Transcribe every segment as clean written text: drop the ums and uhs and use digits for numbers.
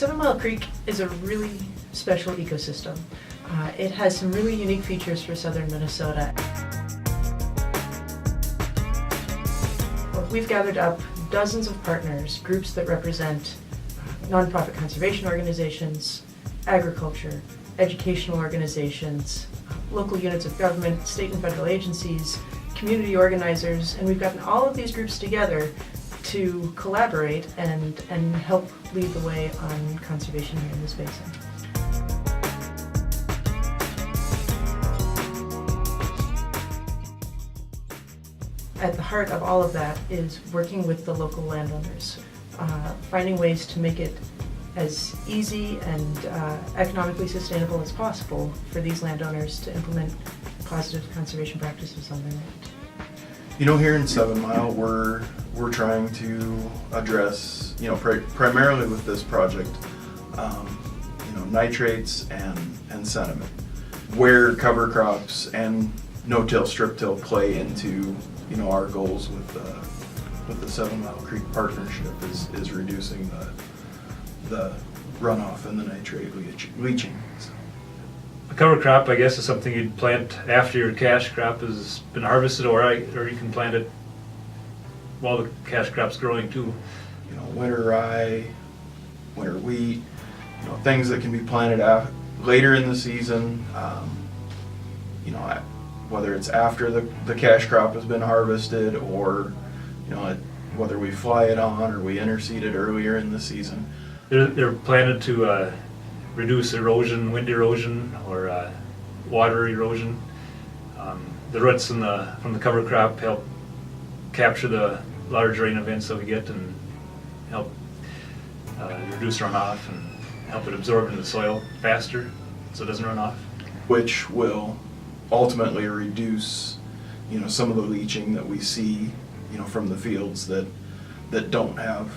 7 Mile Creek is a really special ecosystem. It has some really unique features for southern Minnesota. We've gathered up dozens of partners, groups that represent nonprofit conservation organizations, agriculture, educational organizations, local units of government, state and federal agencies, community organizers, and we've gotten all of these groups together to collaborate and help lead the way on conservation here in this basin. At the heart of all of that is working with the local landowners, finding ways to make it as easy and economically sustainable as possible for these landowners to implement positive conservation practices on their land. You know, here in 7 Mile, we're trying to address, primarily with this project, nitrates and sediment, where cover crops and no-till, strip-till play into, our goals with the 7 Mile Creek partnership is reducing the runoff and the nitrate leaching. So. A cover crop, I guess, is something you'd plant after your cash crop has been harvested, or you can plant it while the cash crop's growing too. Winter rye, winter wheat, things that can be planted later in the season. Whether it's after the cash crop has been harvested, or whether we fly it on or we interseed it earlier in the season. They're planted to reduce erosion, wind erosion, or water erosion. The roots from the cover crop help capture the large rain events that we get and help reduce runoff and help it absorb into the soil faster so it doesn't run off. Which will ultimately reduce, some of the leaching that we see, from the fields that don't have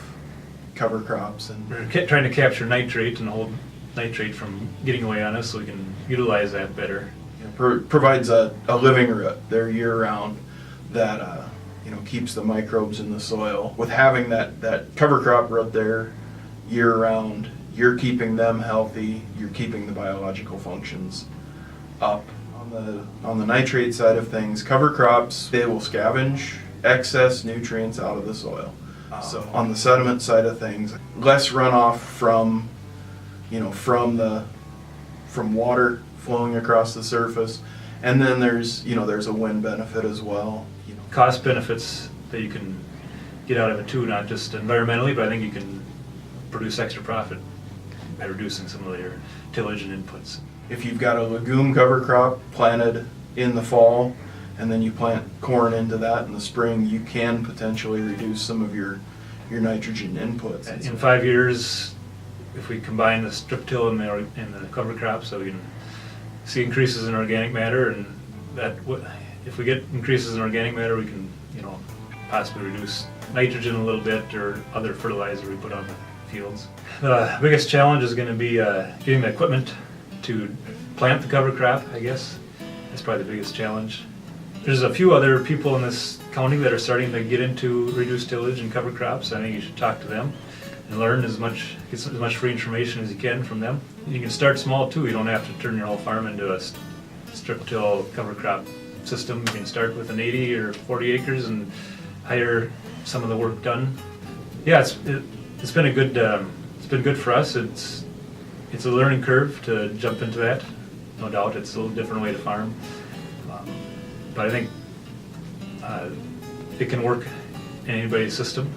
cover crops. And we're trying to capture nitrate and hold nitrate from getting away on us so we can utilize that better. Provides a living root there year-round that keeps the microbes in the soil. With having that cover crop root there year-round, you're keeping them healthy, you're keeping the biological functions up. On the nitrate side of things, cover crops, they will scavenge excess nutrients out of the soil. So on the sediment side of things, less runoff from water flowing across the surface, and then there's a wind benefit as well. Cost benefits that you can get out of it too, not just environmentally, but I think you can produce extra profit by reducing some of your tillage and inputs. If you've got a legume cover crop planted in the fall and then you plant corn into that in the spring, you can potentially reduce some of your nitrogen inputs. In 5 years, if we combine the strip till and the cover crop, so we can see increases in organic matter, and that if we get increases in organic matter, we can possibly reduce nitrogen a little bit or other fertilizer we put on the fields. The biggest challenge is going to be getting the equipment to plant the cover crop, I guess. That's probably the biggest challenge. There's a few other people in this county that are starting to get into reduced tillage and cover crops. I think you should talk to them and learn get as much free information as you can from them. You can start small too. You don't have to turn your whole farm into a strip till cover crop system. You can start with an 80 or 40 acres and hire some of the work done. Yeah, it's been a good it's been good for us. It's a learning curve to jump into that. No doubt, it's a little different way to farm. But I think it can work in anybody's system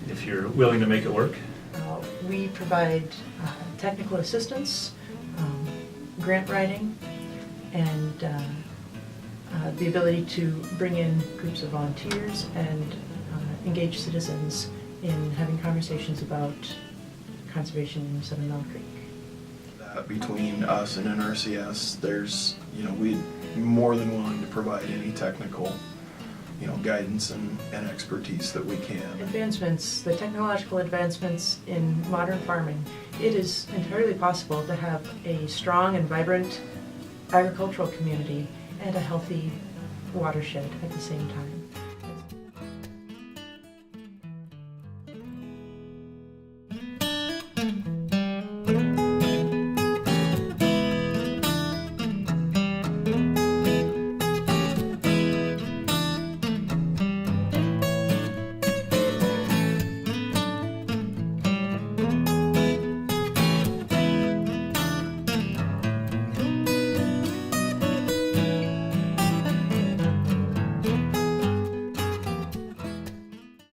if you're willing to make it work. We provide technical assistance, grant writing, and the ability to bring in groups of volunteers and engage citizens in having conversations about conservation in 7 Mile Creek. Between us and NRCS, there's, we'd be more than willing to provide any technical, guidance and expertise that we can. The technological advancements in modern farming, it is entirely possible to have a strong and vibrant agricultural community and a healthy watershed at the same time.